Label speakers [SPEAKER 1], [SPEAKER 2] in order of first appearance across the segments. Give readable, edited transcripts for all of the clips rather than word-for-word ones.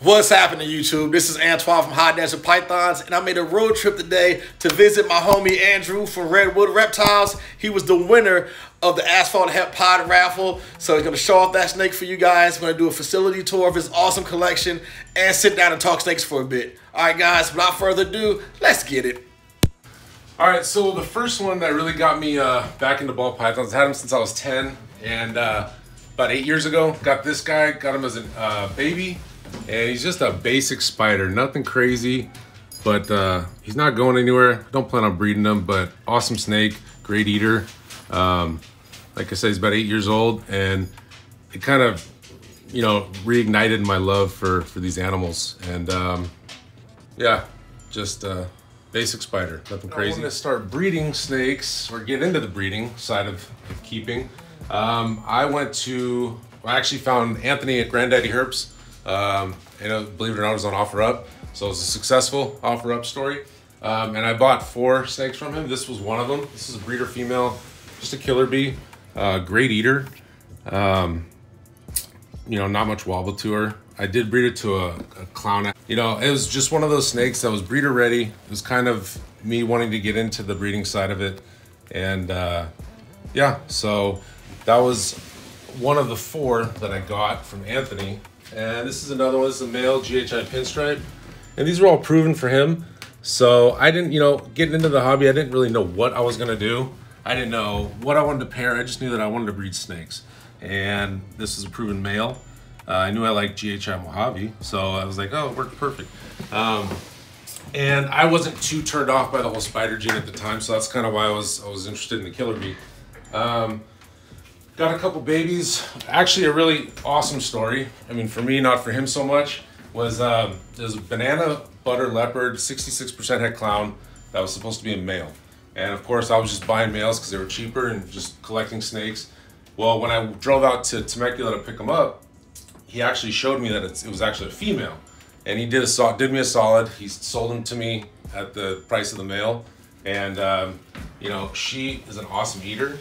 [SPEAKER 1] What's happening, YouTube? This is Antoine from Hot Desert Pythons, and I made a road trip today to visit my homie Andrew from Redwood Reptiles. He was the winner of the Asphalt Hemp Pod raffle, so he's going to show off that snake for you guys. We're going to do a facility tour of his awesome collection and sit down and talk snakes for a bit. All right, guys, without further ado, let's get it.
[SPEAKER 2] All right, so the first one that really got me back into ball pythons, I had him since I was 10, and about 8 years ago, got this guy, got him as a baby. And he's just a basic spider, nothing crazy, but he's not going anywhere. Don't plan on breeding him, but awesome snake, great eater. Like I said, he's about 8 years old, and it kind of, you know, reignited my love for these animals. And yeah, just basic spider, nothing crazy. I'm gonna start breeding snakes, or get into the breeding side of keeping. I actually found Anthony at Granddaddy Herps. And believe it or not, it was on OfferUp, so it was a successful OfferUp story. And I bought 4 snakes from him. This was one of them. This is a breeder female, just a killer bee, great eater. You know, not much wobble to her. I did breed it to a clown. You know, it was just one of those snakes that was breeder ready. It was kind of me wanting to get into the breeding side of it. And yeah, so that was one of the 4 that I got from Anthony. And this is another one. This is a male GHI pinstripe, and these were all proven for him. So I didn't, you know, getting into the hobby, I didn't really know what I was gonna do. I didn't know what I wanted to pair. I just knew that I wanted to breed snakes, and this is a proven male. I knew I liked GHI Mojave, so I was like, oh, it worked perfect. And I wasn't too turned off by the whole spider gene at the time, so that's kind of why I was interested in the killer bee. Got a couple babies. Actually, a really awesome story. I mean, for me, not for him so much. Was there's a banana butter leopard, 66% het clown that was supposed to be a male. And of course, I was just buying males because they were cheaper and just collecting snakes. Well, when I drove out to Temecula to pick him up, he actually showed me that it was actually a female. And he did me a solid. He sold him to me at the price of the male. And you know, she is an awesome eater.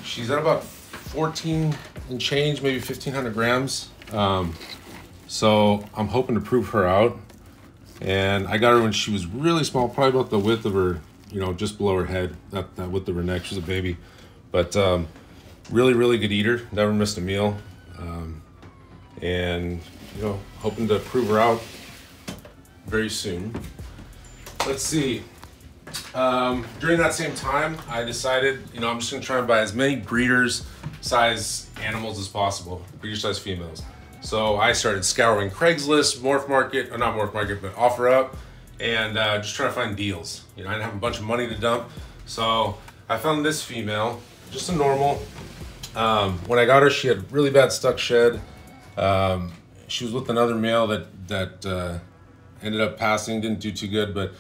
[SPEAKER 2] She's at about 14 and change, maybe 1,500 grams. So I'm hoping to prove her out. And I got her when she was really small, probably about the width of her, you know, just below her head, that width of her neck. She's a baby, but really, really good eater. Never missed a meal. And, you know, hoping to prove her out very soon. Let's see. During that same time, I decided, you know, I'm just gonna try and buy as many breeders size animals as possible, breeder size females. So I started scouring Craigslist, Morph Market, or not Morph Market, but OfferUp, and just trying to find deals. You know, I didn't have a bunch of money to dump, so I found this female, just a normal. When I got her, she had really bad stuck shed. She was with another male that ended up passing, didn't do too good, but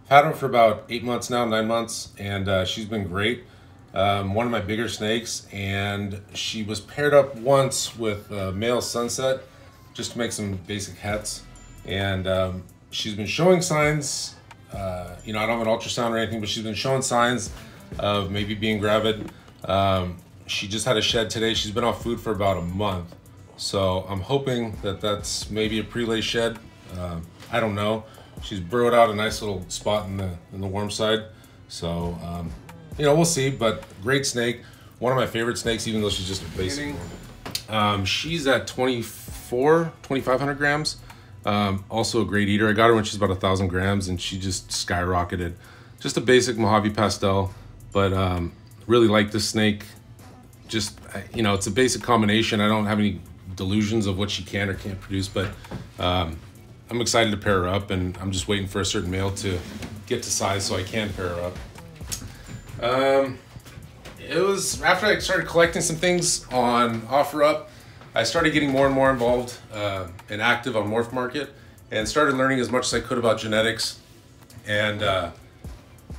[SPEAKER 2] I've had her for about 8 months now, 9 months, and she's been great. One of my bigger snakes, and she was paired up once with male Sunset just to make some basic hets. And she's been showing signs, you know, I don't have an ultrasound or anything, but she's been showing signs of maybe being gravid. She just had a shed today. She's been off food for about a month. So I'm hoping that that's maybe a prelay shed. I don't know. She's burrowed out a nice little spot in the warm side. So, you know, we'll see, but great snake. One of my favorite snakes, even though she's just a basic one. She's at 2,500 grams. Also a great eater. I got her when she's about 1,000 grams, and she just skyrocketed. Just a basic Mojave pastel, but really like this snake. Just, you know, it's a basic combination. I don't have any delusions of what she can or can't produce, but I'm excited to pair her up, and I'm just waiting for a certain male to get to size so I can pair her up. It was after I started collecting some things on OfferUp, I started getting more and more involved and active on Morph Market, and started learning as much as I could about genetics. And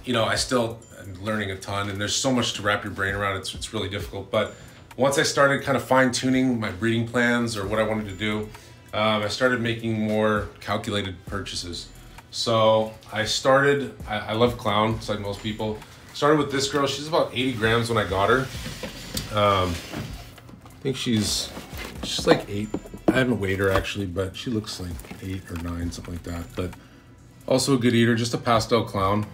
[SPEAKER 2] you know, I still am learning a ton, and there's so much to wrap your brain around. It's really difficult. But once I started kind of fine-tuning my breeding plans or what I wanted to do, I started making more calculated purchases. So I love clown, just like most people. Started with this girl. She's about 80 grams when I got her. I think she's like 8 I haven't weighed her actually, but she looks like 8 or 9, something like that. But also a good eater, just a pastel clown.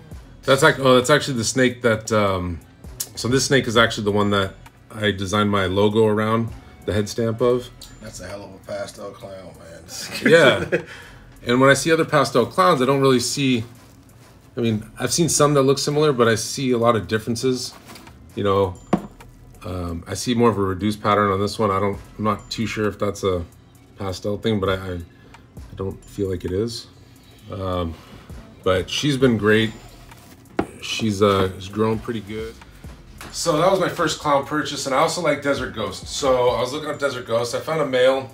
[SPEAKER 2] That's like, oh, that's actually the snake that, so this snake is actually the one that I designed my logo around, the head stamp of.
[SPEAKER 1] That's a hell of a pastel clown, man.
[SPEAKER 2] Yeah. And when I see other pastel clowns, I don't really see, I mean, I've seen some that look similar, but I see a lot of differences. You know, I see more of a reduced pattern on this one. I'm not too sure if that's a pastel thing, but I don't feel like it is. But she's been great. She's grown pretty good. So that was my first clown purchase, and I also like Desert Ghost. So I was looking up Desert Ghost. I found a male.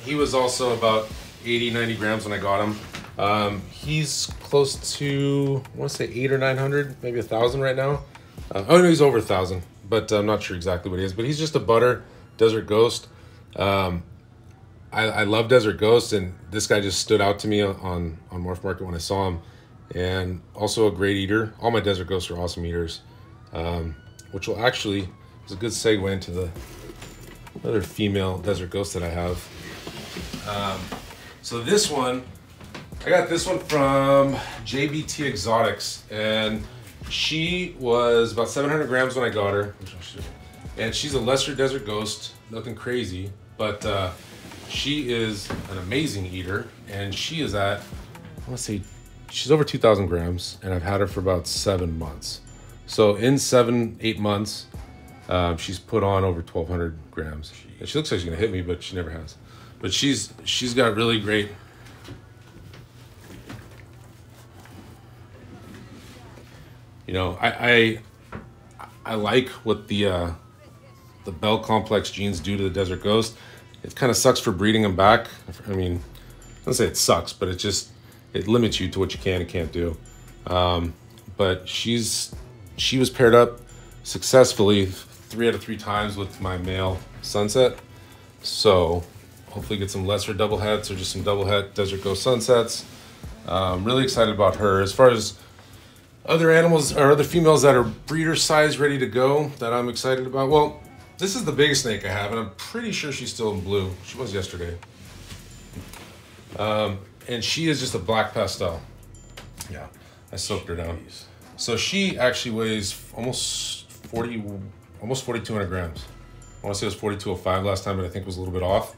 [SPEAKER 2] He was also about 80, 90 grams when I got him. He's close to, I want to say 800 or 900, maybe 1,000 right now. Oh no, he's over 1,000, but I'm not sure exactly what he is. But he's just a butter Desert Ghost. I love Desert Ghost, and this guy just stood out to me on Morph Market when I saw him. And also a great eater. All my Desert Ghosts are awesome eaters. Which will actually, is a good segue into the other female Desert Ghost that I have. So this one, I got this one from JBT Exotics, and she was about 700 grams when I got her. And she's a lesser Desert Ghost, nothing crazy, but she is an amazing eater, and she is at, I want to say, she's over 2,000 grams, and I've had her for about 7 months. So in 7-8 months, she's put on over 1,200 grams. And she looks like she's gonna hit me, but she never has. But she's got really great. You know, I like what the Bell Complex genes do to the Desert Ghost. It kind of sucks for breeding them back. I mean, I don't say it sucks, but it limits you to what you can and can't do. But she was paired up successfully 3 out of 3 times with my male Sunset. So hopefully get some lesser double heads or just some double head Desert Ghost Sunsets. I'm really excited about her. As far as other animals or other females that are breeder size ready to go that I'm excited about. Well, this is the biggest snake I have, and I'm pretty sure she's still in blue. She was yesterday. And she is just a black pastel. Yeah, I soaked her down. So she actually weighs almost 4,200 grams. I want to say it was 4,205 last time, but I think it was a little bit off.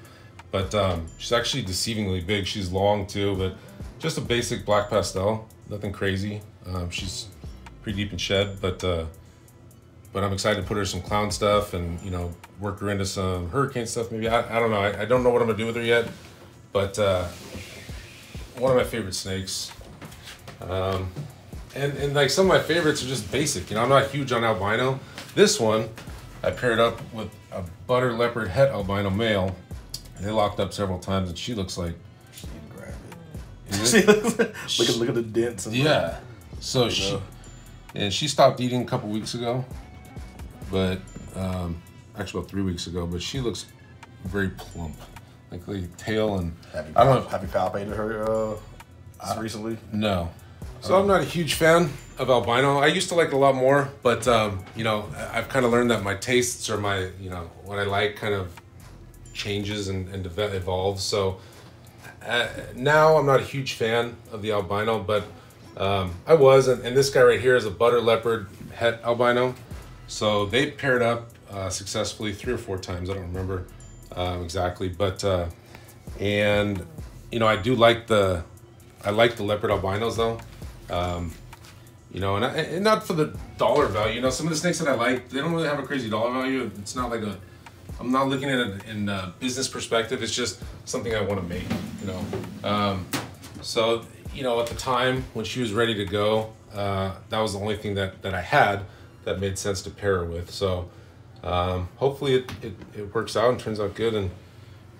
[SPEAKER 2] But she's actually deceivingly big. She's long too, but just a basic black pastel, nothing crazy. She's pretty deep in shed, but I'm excited to put her some clown stuff and, you know, work her into some hurricane stuff. Maybe I don't know. I don't know what I'm gonna do with her yet, but one of my favorite snakes. And like some of my favorites are just basic. You know, I'm not huge on albino. This one, I paired up with a butter leopard het albino male. They locked up several times, and she looks like.
[SPEAKER 1] She can grab it. Look at the dents. And
[SPEAKER 2] yeah. So she stopped eating a couple weeks ago, but actually about 3 weeks ago. But she looks very plump, like the tail and.
[SPEAKER 1] Have you palpated her recently?
[SPEAKER 2] No. So I'm not a huge fan of albino. I used to like it a lot more, but you know, I've kind of learned that my tastes or my, you know, what I like kind of changes and evolves. So now I'm not a huge fan of the albino, but I was, and this guy right here is a butter leopard het albino. So they paired up successfully 3 or 4 times. I don't remember exactly, but and you know, I like the leopard albinos though. You know, and not for the dollar value. You know, some of the snakes that I like, they don't really have a crazy dollar value. It's not like I'm not looking at it in a business perspective. It's just something I want to make, you know. So, you know, at the time when she was ready to go, that was the only thing that I had that made sense to pair her with. So hopefully it works out and turns out good. And,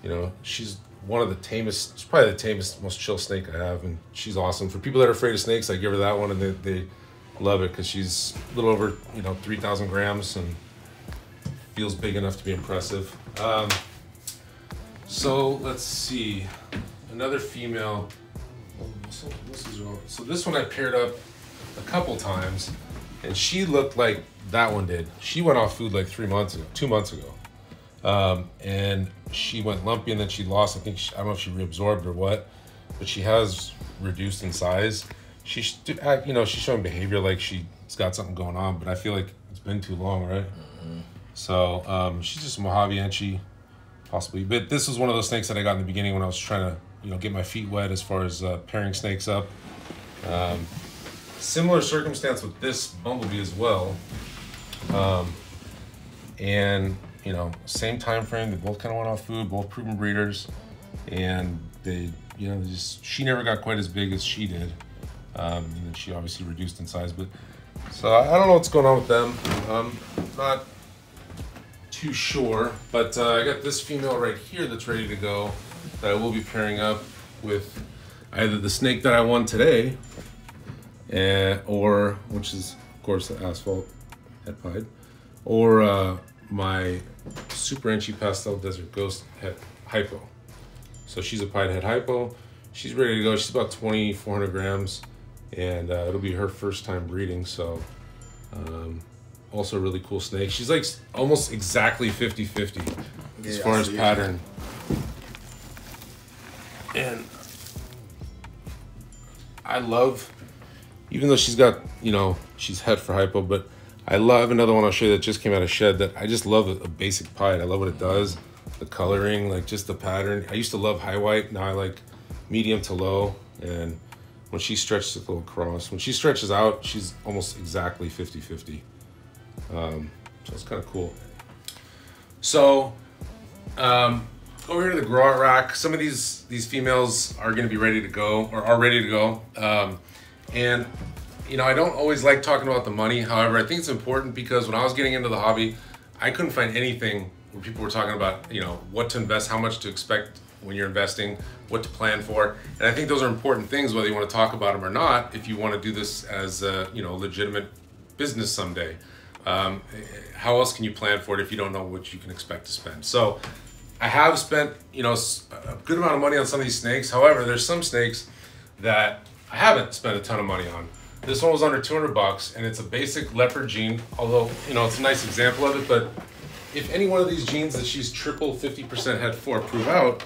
[SPEAKER 2] you know, she's one of the tamest, it's probably the tamest, most chill snake I have, and she's awesome. For people that are afraid of snakes, I give her that one, and they love it because she's a little over, you know, 3,000 grams and feels big enough to be impressive. So let's see, another female. So this one I paired up a couple times, and she looked like that one did. She went off food like 2 months ago. And she went lumpy and then she lost. I think I don't know if she reabsorbed or what, but she has reduced in size. She's showing behavior like she's got something going on, but I feel like it's been too long, right? So she's just a Mojave Enchi, possibly. But this was one of those snakes that I got in the beginning when I was trying to, get my feet wet as far as pairing snakes up. Similar circumstance with this bumblebee as well. And same time frame. They both kind of went off food, both proven breeders, and they, she never got quite as big as she did. And then she obviously reduced in size, but so I don't know what's going on with them. Not too sure, but I got this female right here that's ready to go that I will be pairing up with either the snake that I won today, or which is of course the Asphalt Het Pied, or my Super Enchi Pastel Desert Ghost Het Hypo. So she's a Pied Het Hypo. She's ready to go. She's about 2,400 grams, and it'll be her first time breeding. So also a really cool snake. She's like almost exactly 50-50 as far as pattern. And I love, even though she's got, she's het for hypo, but I love another one I'll show you that just came out of shed that I just love a basic Pied. I love what it does, the coloring, like just the pattern. I used to love high white. Now I like medium to low. And when she stretches a little cross, when she stretches out, she's almost exactly 50-50. So it's kind of cool. So over here to the grow out rack, some of these females are going to be ready to go, or are ready to go. And I don't always like talking about the money. However, I think it's important because when I was getting into the hobby, I couldn't find anything where people were talking about, what to invest, how much to expect when you're investing, what to plan for. And I think those are important things, whether you want to talk about them or not, if you want to do this as a, legitimate business someday. How else can you plan for it if you don't know what you can expect to spend? So I have spent, a good amount of money on some of these snakes. However, there's some snakes that I haven't spent a ton of money on. This one was under 200 bucks, and it's a basic leopard gene, although, it's a nice example of it. But if any one of these genes that she's triple 50% het for prove out,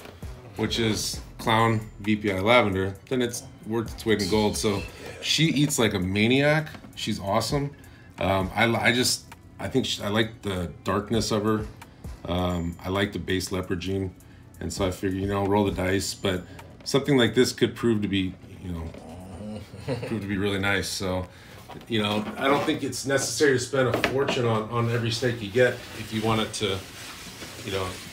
[SPEAKER 2] which is Clown VPI Lavender, then it's worth its weight in gold. So she eats like a maniac. She's awesome. I like the darkness of her. I like the base leopard gene, and so I figured, roll the dice. But something like this could prove to be, really nice. So, I don't think it's necessary to spend a fortune on every snake you get if you want it to,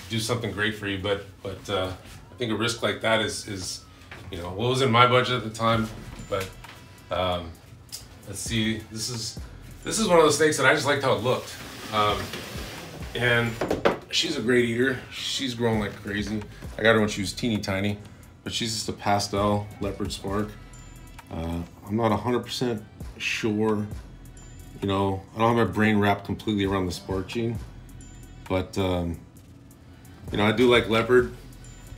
[SPEAKER 2] do something great for you. But I think a risk like that is what was in my budget at the time. But let's see, this is one of those snakes that I just liked how it looked. And she's a great eater. She's grown like crazy. I got her when she was teeny tiny, but she's just a pastel leopard spark. I'm not 100% sure, I don't have my brain wrapped completely around the spark gene, but I do like leopard,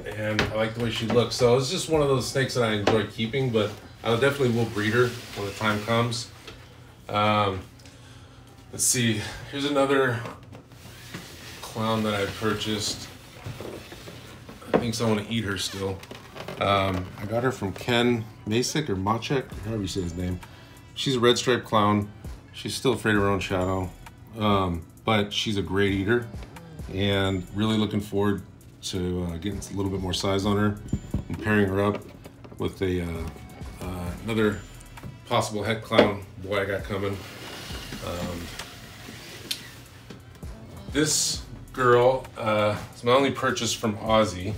[SPEAKER 2] and I like the way she looks. So it's just one of those snakes that I enjoy keeping, but I definitely will breed her when the time comes. Let's see, here's another clown that I purchased. I think so I want to eat her still. I got her from Ken Masek or Machek, however you say his name. She's a red striped clown. She's still afraid of her own shadow, but she's a great eater, and really looking forward to getting a little bit more size on her and pairing her up with another possible het clown boy I got coming. This girl is my only purchase from Aussie,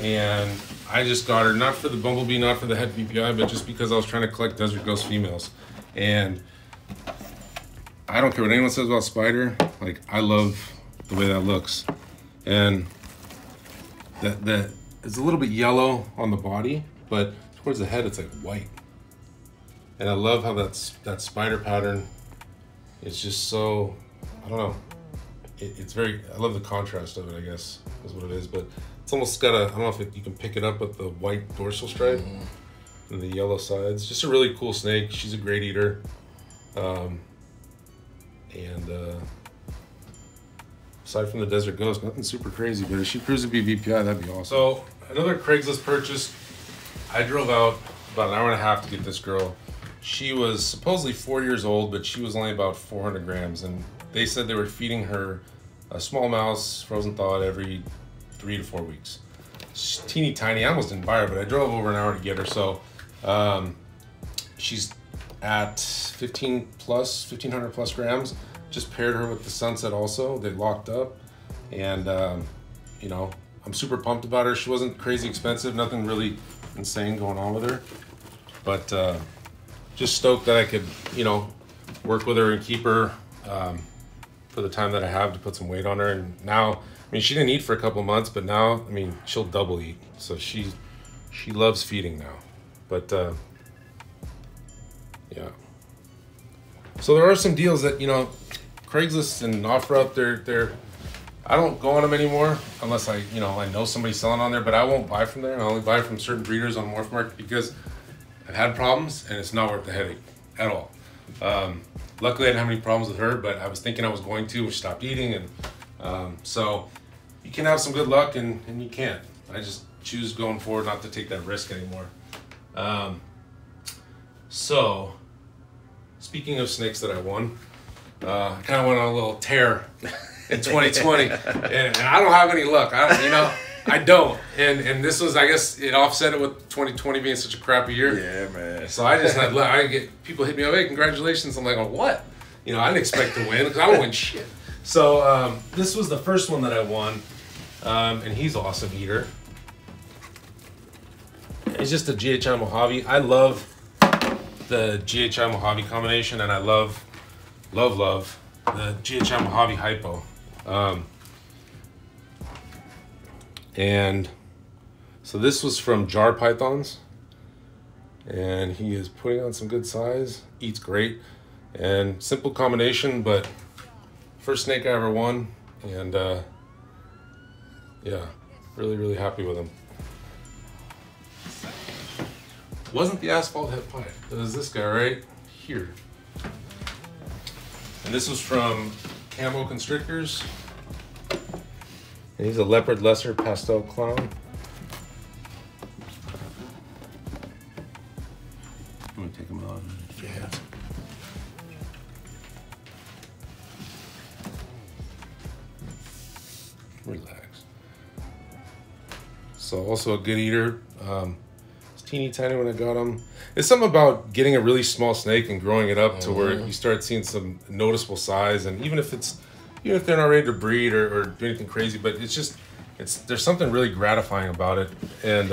[SPEAKER 2] and I just got her not for the bumblebee, not for the het VPI, but just because I was trying to collect Desert Ghost females. And I don't care what anyone says about Spider, like, I love the way that looks. And that it's a little bit yellow on the body, but towards the head it's like white. And I love how that spider pattern is just so, I don't know, it's very, I love the contrast of it, I guess, is what it is. But it's almost got a, I don't know if you can pick it up with the white dorsal stripe and the yellow sides. Just a really cool snake. She's a great eater. aside from the Desert Ghost, nothing super crazy. But if she proves to be VPI, that'd be awesome. So another Craigslist purchase. I drove out about an hour and a half to get this girl. She was supposedly 4 years old, but she was only about 400 grams. And they said they were feeding her a small mouse, frozen thawed, every 3 to 4 weeks. She's teeny tiny. I almost didn't buy her, but I drove over an hour to get her. So she's at 1,500 plus grams. Just paired her with the Sunset also. They locked up. And, you know, I'm super pumped about her. She wasn't crazy expensive, nothing really insane going on with her. But just stoked that I could, you know, work with her and keep her for the time that I have to put some weight on her. And now, I mean, she didn't eat for a couple of months, but now, I mean, she'll double eat. So she loves feeding now. But yeah. So there are some deals that, you know, Craigslist and OfferUp, they're I don't go on them anymore unless I know somebody selling on there, but I won't buy from there. I only buy from certain breeders on Morph Market because I've had problems and it's not worth the headache at all. Luckily I didn't have any problems with her, but I was thinking I was going to, which stopped eating. And so you can have some good luck and you can't. I just choose going forward not to take that risk anymore. So speaking of snakes that I won, I kind of went on a little tear in 2020, and I don't have any luck. I don't. And this was, I guess, it offset it with 2020 being such a crappy year.
[SPEAKER 1] Yeah, man.
[SPEAKER 2] So I just had luck. I get people hit me up, hey, congratulations. I'm like, oh, what? You know, I didn't expect to win because I don't win shit. So this was the first one that I won, and he's an awesome eater. He's just a GHI Mojave. I love the GHI Mojave combination, and I love the GHI Mojave Hypo. And so this was from Jar Pythons, and he is putting on some good size, eats great, and simple combination, but first snake I ever won, and yeah, really happy with him. Wasn't the Asphalt Het Pied, it was this guy right here. And this was from Camo Constrictors. And he's a Leopard Lesser Pastel Clown. I'm gonna take him out. Yeah. Relax. So also a good eater. It's teeny tiny when I got him. It's something about getting a really small snake and growing it up to where you start seeing some noticeable size, and even if they're not ready to breed or do anything crazy, but there's something really gratifying about it. And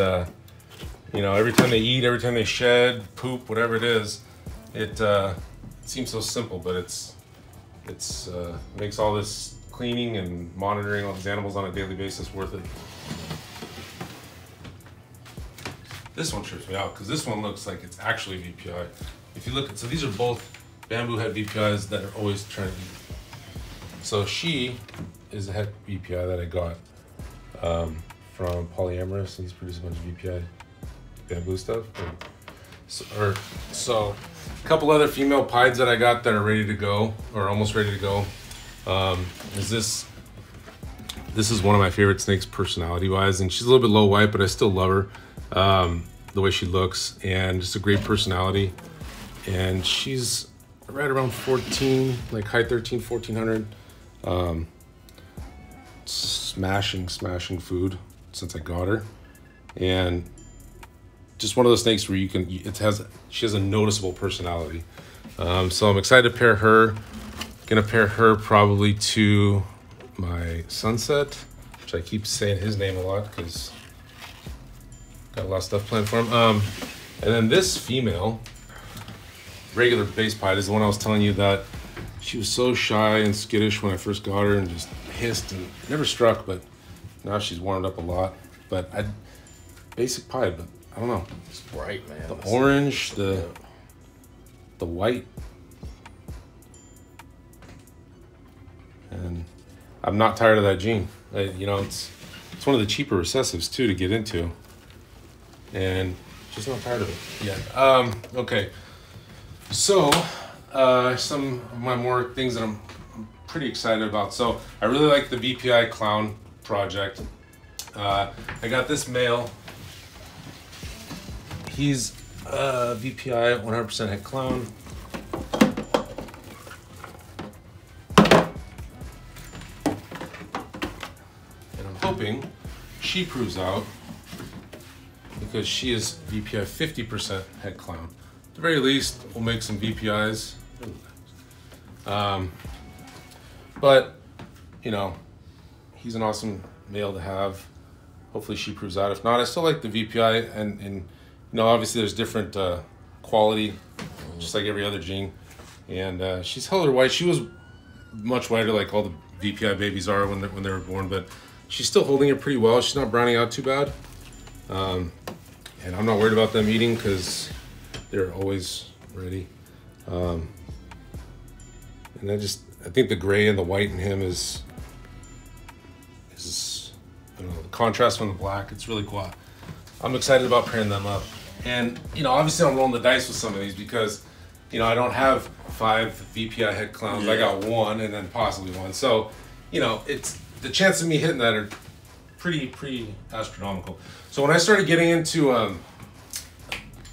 [SPEAKER 2] you know, every time they eat, every time they shed, poop, whatever it is, it seems so simple, but it's makes all this cleaning and monitoring all these animals on a daily basis worth it. This one trips me out because this one looks like it's actually VPI. If you look at, so these are both bamboo head VPIs that are always trying to eat. So she is a head VPI that I got from Polyamorous. He's produced a bunch of VPI bamboo stuff. So a couple other female pieds that I got that are ready to go, or almost ready to go. This is one of my favorite snakes personality-wise, and she's a little bit low white, but I still love her. The way she looks, and just a great personality. And she's right around 14, like high 13, 1400. Smashing food since I got her. And just one of those snakes where she has a noticeable personality. So I'm excited to pair her. Gonna pair her probably to my Sunset, which I keep saying his name a lot because got a lot of stuff planned for him. And then this female, regular base pied, is the one I was telling you that she was so shy and skittish when I first got her and just hissed and never struck, but now she's warmed up a lot. But basic pied, but I don't know.
[SPEAKER 1] It's bright, man.
[SPEAKER 2] The orange, the white. And I'm not tired of that gene. You know, it's one of the cheaper recessives too to get into. And just not tired of it yet. Okay, so some of my more things that I'm pretty excited about. So I really like the VPI Clown project. I got this male. He's VPI 100% het clown. And I'm hoping she proves out because she is VPI 50% het clown. At the very least, we'll make some VPIs. But, you know, he's an awesome male to have. Hopefully she proves out. If not, I still like the VPI, and you know, obviously there's different quality, just like every other gene. And she's hella white. She was much whiter, like all the VPI babies are when they were born, but she's still holding it pretty well. She's not browning out too bad. And I'm not worried about them eating because they're always ready. And I think the gray and the white in him is I don't know, the contrast from the black. It's really cool. I'm excited about pairing them up. And, you know, obviously I'm rolling the dice with some of these because, you know, I don't have 5 VPI het clowns. Yeah. I got 1 and then possibly 1. So, you know, it's the chance of me hitting that are pretty astronomical. So when I started getting into when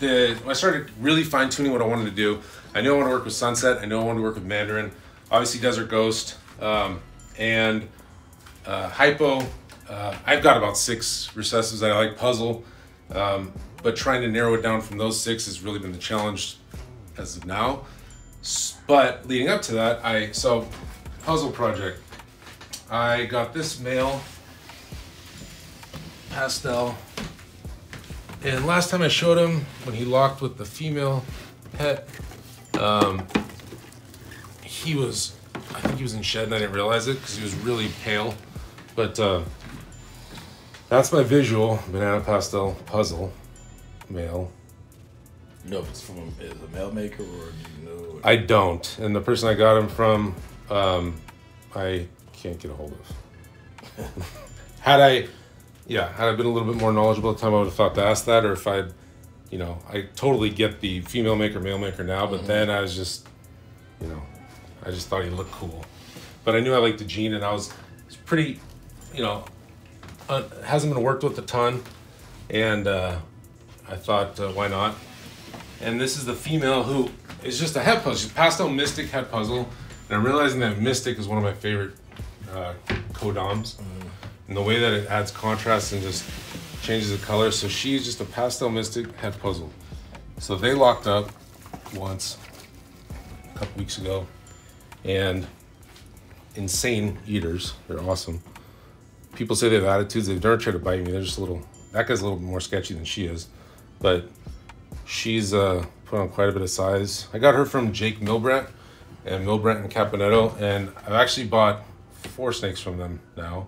[SPEAKER 2] I started really fine tuning what I wanted to do, I knew I wanted to work with Sunset. I knew I wanted to work with Mandarin, obviously Desert Ghost, and Hypo. I've got about 6 recessives that I like. Puzzle, but trying to narrow it down from those 6 has really been the challenge as of now. But leading up to that, so Puzzle project, I got this male pastel, and last time I showed him when he locked with the female het, I think he was in shed and I didn't realize it because he was really pale. But that's my visual banana pastel puzzle male.
[SPEAKER 3] You know if it's from a male maker or do you know?
[SPEAKER 2] I don't. And the person I got him from, I can't get a hold of. Had I been a little bit more knowledgeable at the time, I would have thought to ask that, or if I totally get the female maker, male maker now, but then I was just, I just thought he looked cool. But I knew I liked the gene, and it's pretty, hasn't been worked with a ton, and I thought, why not? And this is the female who is just a het puzzle. She's pastel mystic het puzzle, and I'm realizing that mystic is one of my favorite codoms. And the way that it adds contrast and just changes the color. So she's just a pastel mystic het puzzle. So they locked up once a couple weeks ago, and insane eaters. They're awesome. People say they have attitudes. They've never tried to bite me. They're just that guy's a little more sketchy than she is, but she's put on quite a bit of size. I got her from Jake Milbrandt and Caponetto, and I've actually bought 4 snakes from them now.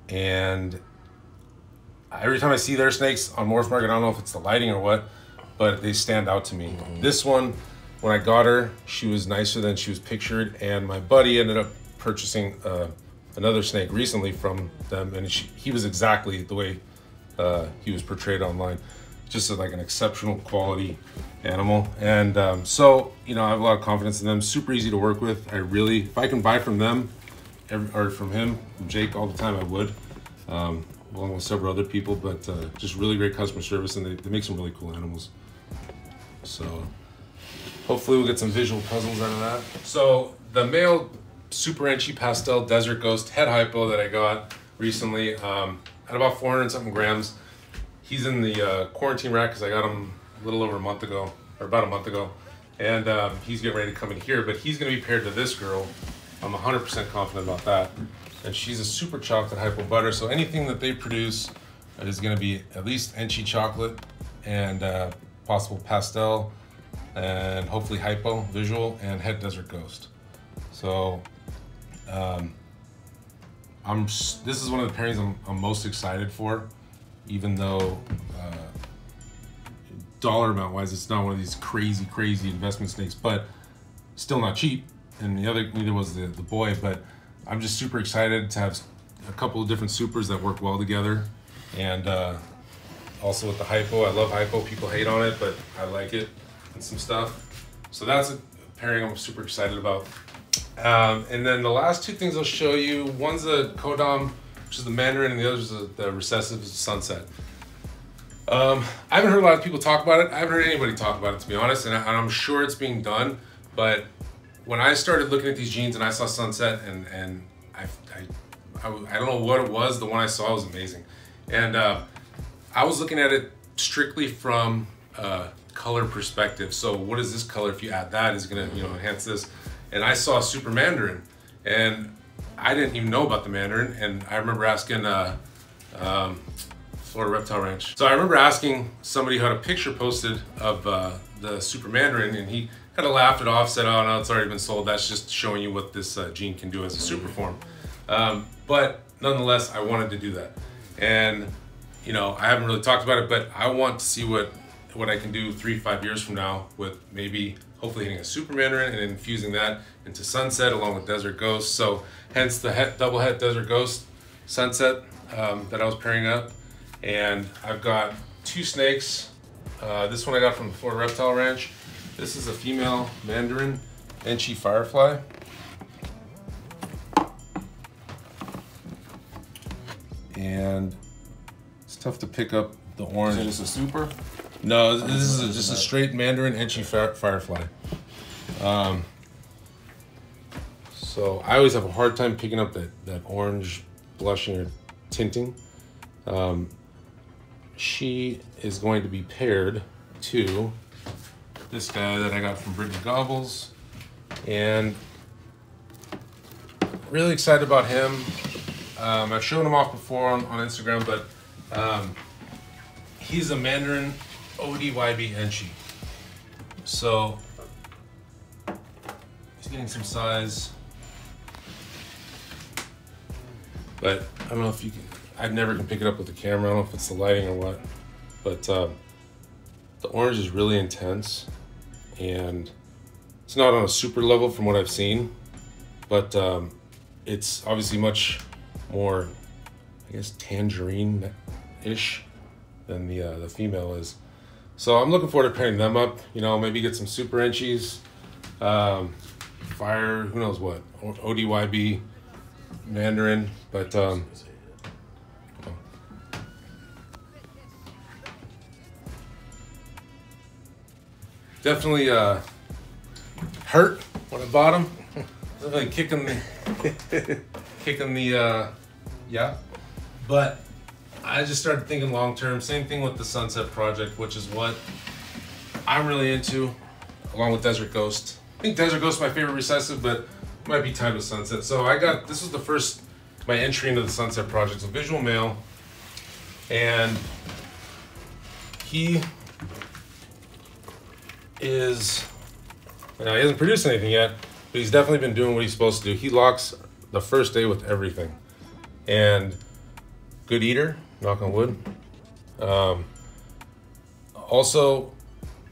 [SPEAKER 2] And every time I see their snakes on Morph Market, I don't know if it's the lighting or what, but they stand out to me. This one, when I got her, she was nicer than she was pictured, and my buddy ended up purchasing another snake recently from them, and he was exactly the way he was portrayed online. Just like an exceptional quality animal. And so, I have a lot of confidence in them. Super easy to work with. If I can buy from them, or from him, from Jake, all the time, I would, along with several other people, but just really great customer service, and they make some really cool animals. So hopefully we'll get some visual puzzles out of that. So the male Super Enchi Pastel Desert Ghost Het Hypo that I got recently, at about 400 something grams. He's in the quarantine rack because I got him a little over a month ago, or about a month ago, and he's getting ready to come in here, but he's going to be paired to this girl. I'm 100% confident about that. And she's a super chocolate hypo butter, so anything that they produce is going to be at least Enchi chocolate and possible pastel, and hopefully hypo visual and het Desert Ghost. So this is one of the pairings I'm most excited for, even though dollar amount wise it's not one of these crazy investment snakes, but still not cheap. And neither was the boy, but I'm just super excited to have a couple of different supers that work well together. And also with the hypo, I love hypo. People hate on it, but I like it and some stuff. So that's a pairing I'm super excited about. And then the last two things I'll show you, one's the Kodam, which is the Mandarin, and the other is the Recessive Sunset. I haven't heard a lot of people talk about it. I haven't heard anybody talk about it, to be honest, and I'm sure it's being done. But when I started looking at these jeans and I saw Sunset, and I don't know what it was, the one I saw was amazing. And I was looking at it strictly from color perspective. So what is this color? If you add that, is gonna enhance this. And I saw Super Mandarin, and I didn't even know about the Mandarin. And I remember asking Florida Reptile Ranch. So I remember asking somebody who had a picture posted of the Super Mandarin, and he kind of laughed it off, said, "Oh no, it's already been sold. That's just showing you what this gene can do as a super form." But nonetheless, I wanted to do that. And I haven't really talked about it, but I want to see what I can do 3-5 years from now with maybe hopefully hitting a Super Mandarin and infusing that into Sunset along with Desert Ghost. So hence the double het Desert Ghost Sunset that I was pairing up. And I've got 2 snakes. This one I got from the Florida Reptile Ranch. This is a female Mandarin Enchi Firefly. And it's tough to pick up the orange.
[SPEAKER 3] Is this a super?
[SPEAKER 2] No, this is just a straight Mandarin Enchi Firefly. So I always have a hard time picking up that orange blushing or tinting. She is going to be paired to this guy that I got from Brittany Gobbles, and really excited about him. I've shown him off before on Instagram, but he's a Mandarin ODYB Enchi. So he's getting some size, but I don't know if you can, I never can pick it up with the camera. I don't know if it's the lighting or what, but the orange is really intense, and it's not on a super level from what I've seen, but it's obviously much more, I guess, tangerine-ish than the female is. So I'm looking forward to pairing them up. Maybe get some Super Enchies, Fire, who knows what, ODYB, Mandarin, but definitely hurt when I bought them. Definitely kicking the yeah. But I just started thinking long term. Same thing with the Sunset Project, which is what I'm really into, along with Desert Ghost. I think Desert Ghost is my favorite recessive, but it might be time to Sunset. So this was the first, my entry into the Sunset Project. It's a visual male, and he hasn't produced anything yet, but he's definitely been doing what he's supposed to do. He locks the first day with everything, and good eater, knock on wood. Also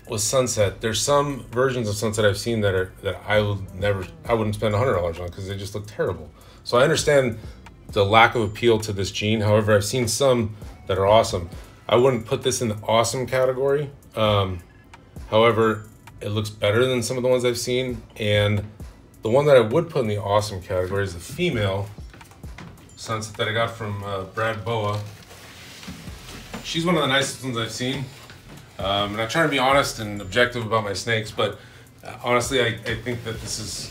[SPEAKER 2] with Sunset, there's some versions of Sunset I've seen that I wouldn't spend $100 on because they just look terrible. So I understand the lack of appeal to this gene. However, I've seen some that are awesome. I wouldn't put this in the awesome category. However, it looks better than some of the ones I've seen. And the one that I would put in the awesome category is the female Sunset that I got from Brad Boa. She's one of the nicest ones I've seen. And I try to be honest and objective about my snakes, but honestly, I think that this is,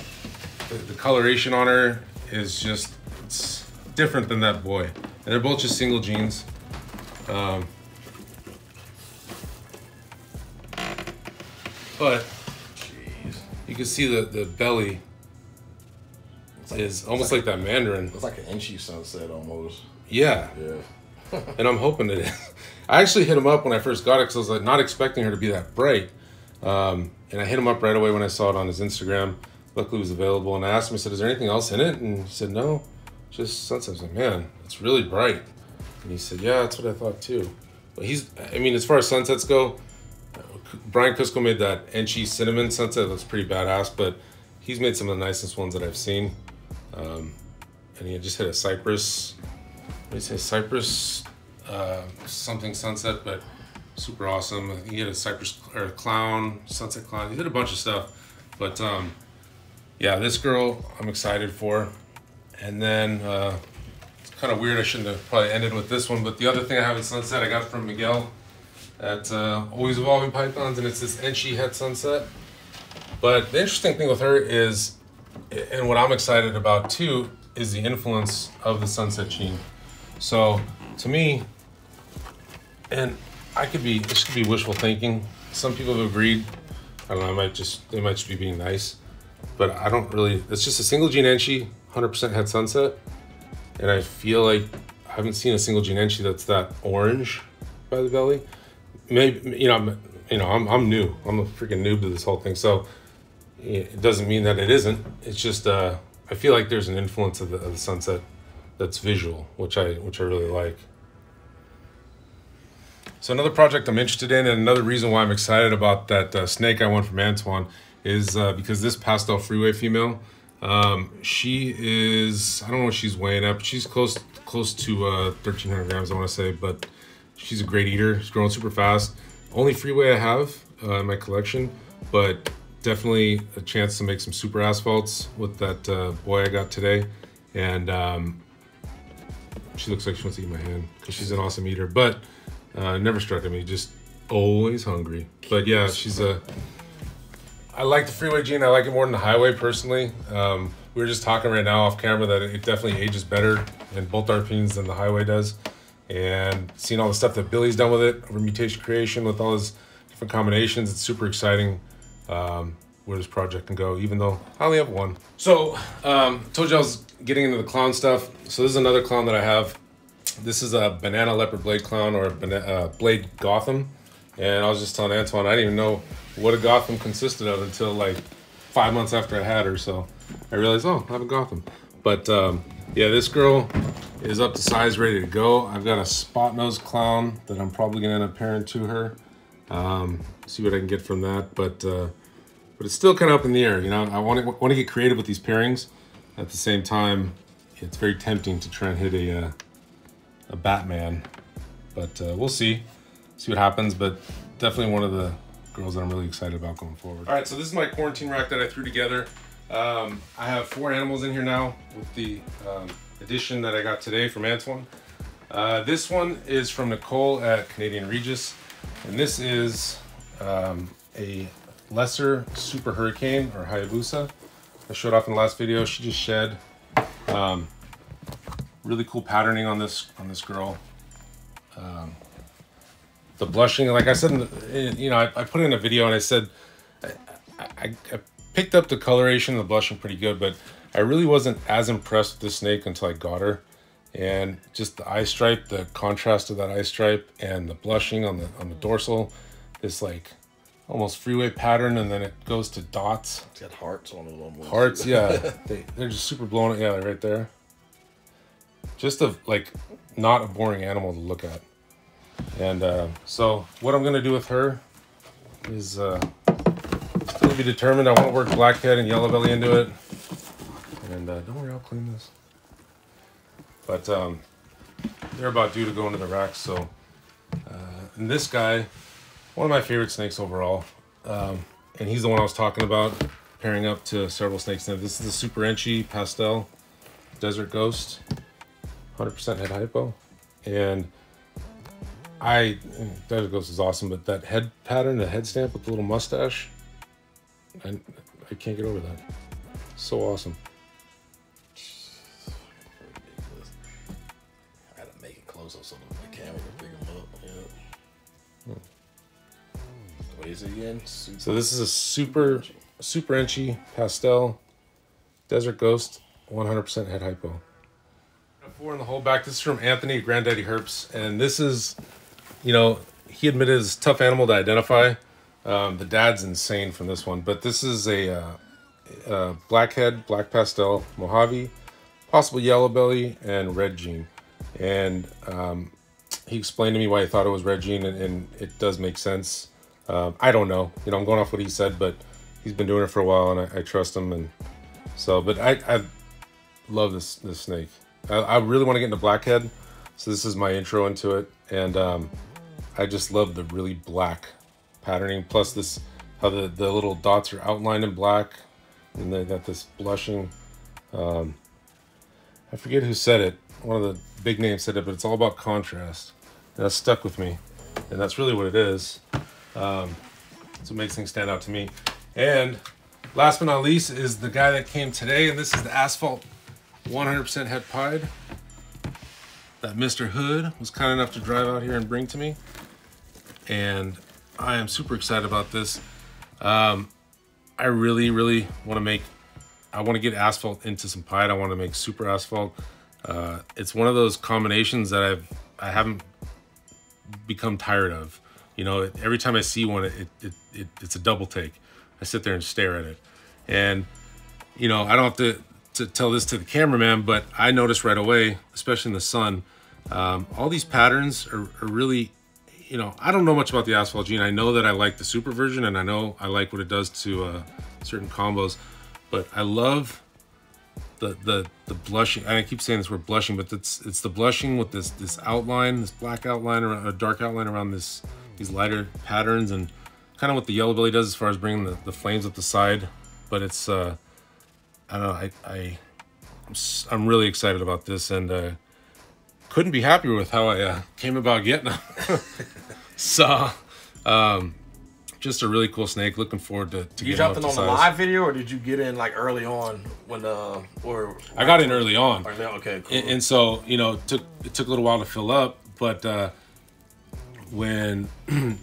[SPEAKER 2] the coloration on her is just, it's different than that boy. And they're both just single genes. But you can see the belly is almost like that Mandarin.
[SPEAKER 3] It's like an Enchi Sunset almost.
[SPEAKER 2] Yeah.
[SPEAKER 3] Yeah.
[SPEAKER 2] And I'm hoping it is. I actually hit him up when I first got it because I was like not expecting her to be that bright. And I hit him up right away when I saw it on his Instagram. Luckily it was available, and I asked him, I said, is there anything else in it? And he said, no, just Sunset. I was like, man, it's really bright. And he said, yeah, that's what I thought too. But as far as sunsets go, Brian Cusco made that Enchi Cinnamon Sunset. That's pretty badass, but he's made some of the nicest ones that I've seen. And he just hit a Cypress, what do you say, Cypress something Sunset, but super awesome. He hit a Cypress or Clown, Sunset Clown. He did a bunch of stuff, but yeah, this girl I'm excited for. And then it's kind of weird. I shouldn't have probably ended with this one, but the other thing I have at Sunset I got from Miguel at Always Evolving Pythons, and it's this Enchi Het Sunset. But the interesting thing with her is, and what I'm excited about too, is the influence of the Sunset Sheen. So to me, and this could be wishful thinking. Some people have agreed. I don't know, they might just be being nice. But I don't really, it's just a single gene Enchi, 100% Het Sunset. And I feel like I haven't seen a single gene Enchi that's that orange by the belly. Maybe, I'm new. I'm a freaking noob to this whole thing. So it doesn't mean that it isn't. It's just, I feel like there's an influence of the Sunset that's visual, which I really like. So another project I'm interested in, and another reason why I'm excited about that snake I won from Antoine, is because this Pastel Freeway female, she is, I don't know what she's weighing up. She's close to 1,300 grams, I want to say, but she's a great eater. She's growing super fast. Only Freeway I have in my collection, but definitely a chance to make some super asphalts with that boy I got today. And she looks like she wants to eat my hand because she's an awesome eater, but never struck at me, just always hungry. But yeah, I like the Freeway gene. I like it more than the Highway personally. We were just talking right now off camera that it definitely ages better in both our opinions than the Highway does. And seeing all the stuff that Billy's done with it over mutation creation with all his different combinations, it's super exciting where this project can go, even though I only have one. So, told you I was getting into the clown stuff. So this is another clown that I have. This is a Banana Leopard Blade clown, or a Blade Gotham. And I was just telling Antoine, I didn't even know what a Gotham consisted of until like 5 months after I had her. So I realized, oh, I have a Gotham. But yeah, this girl is up to size, ready to go. I've got a spot nose clown that I'm probably gonna end up pairing to her. See what I can get from that. But it's still kind of up in the air. You know, I want to get creative with these pairings. At the same time, it's very tempting to try and hit a Batman. But we'll see what happens. But definitely one of the girls that I'm really excited about going forward. All right, so this is my quarantine rack that I threw together. I have 4 animals in here now with the addition that I got today from Antoine. This one is from Nicole at Canadian Regis, and this is a lesser Super Hurricane, or Hayabusa. I showed off in the last video. She just shed. Really cool patterning on this girl. The blushing, like I said, I put in a video and I said I picked up the coloration and the blushing pretty good, but I really wasn't as impressed with this snake until I got her. And just the eye stripe, the contrast of that eye stripe, and the blushing on the dorsal, this like almost freeway pattern, and then it goes to dots.
[SPEAKER 3] It's got hearts on it almost.
[SPEAKER 2] Hearts, yeah. They're just super blown. Yeah, right there. Just not a boring animal to look at. And so what I'm gonna do with her is still to be determined. I want to work blackhead and yellow belly into it. And don't worry, I'll clean this. But they're about due to go into the rack. So and this guy, one of my favorite snakes overall, and he's the one I was talking about pairing up to several snakes. Now this is the Super Enchi Pastel Desert Ghost, 100% head hypo. And Desert Ghost is awesome, but that head pattern, the head stamp with the little mustache, I can't get over that. So awesome.
[SPEAKER 3] I gotta make it closer so the camera can pick them up. Yeah. What is it again?
[SPEAKER 2] So this is a Super Enchi Pastel Desert Ghost, 100% head hypo. 4 in the whole back. This is from Anthony, Granddaddy Herps, and this is, he admitted it's a tough animal to identify. The dad's insane from this one, but this is a blackhead, black pastel, Mojave, possible yellow belly, and red gene. And he explained to me why he thought it was red gene, and it does make sense. I don't know, I'm going off what he said, but he's been doing it for a while, and I trust him. And so, but I love this snake. I really want to get into blackhead, so this is my intro into it. And I just love the really black patterning, plus this, how the little dots are outlined in black, And they got this blushing. I forget who said it. One of the big names said it, but it's all about contrast. And that stuck with me. And that's really what it is. That's what makes things stand out to me. And last but not least is the guy that came today, and this is the Asphalt 100% Het Pied that Mr. Hood was kind enough to drive out here and bring to me. And I am super excited about this. I really, really want to make, I want to get Asphalt into some pied. I want to make super Asphalt. It's one of those combinations that I haven't become tired of. You know, every time I see one, it's a double take. I sit there and stare at it. And, you know, I don't have to tell this to the cameraman, but I noticed right away, especially in the sun, all these patterns are really, you know, I don't know much about the Asphalt Gene. I know that I like the super version, and I know I like what it does to certain combos, but I love the blushing. I keep saying this word blushing, but it's the blushing with this outline, this black outline, or a dark outline around these lighter patterns, and kind of what the Yellow Belly does as far as bringing the flames up the side. But it's I don't know, I'm really excited about this, and couldn't be happier with how I came about getting them. So just a really cool snake. Looking forward to
[SPEAKER 1] you jumped in on the live video, or did you get in like early on when or
[SPEAKER 2] I got in early on.
[SPEAKER 1] Okay, cool.
[SPEAKER 2] And so, you know, it took a little while to fill up, but when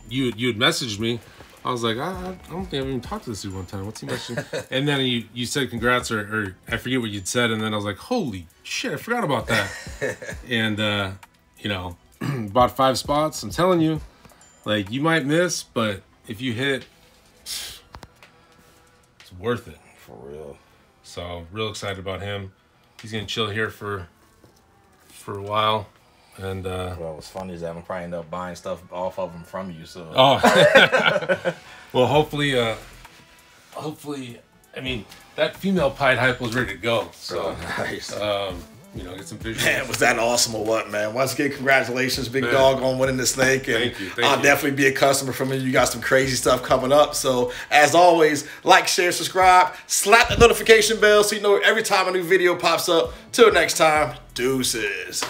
[SPEAKER 2] you had messaged me, I was like, I don't think I've even talked to this dude one time. What's he messaging? And then you said congrats, or I forget what you'd said, and then I was like, holy shit, I forgot about that. And you know, bought 5 spots. I'm telling you, like, you might miss, but if you hit, it's worth it.
[SPEAKER 1] For real.
[SPEAKER 2] So real excited about him. He's gonna chill here for a while. And
[SPEAKER 1] well, what's funny is that I'm probably end up buying stuff off of them from you. So
[SPEAKER 2] well, hopefully, I mean, that female pied hype was ready to go. So
[SPEAKER 1] nice.
[SPEAKER 2] You know, get some visuals.
[SPEAKER 1] Man, was that awesome or what, man? Once again, congratulations, Big Dog, on winning the snake. And
[SPEAKER 2] Thank you.
[SPEAKER 1] I'll definitely be a customer from you. You got some crazy stuff coming up. So, as always, like, share, subscribe, slap the notification bell so you know every time a new video pops up. Till next time, deuces.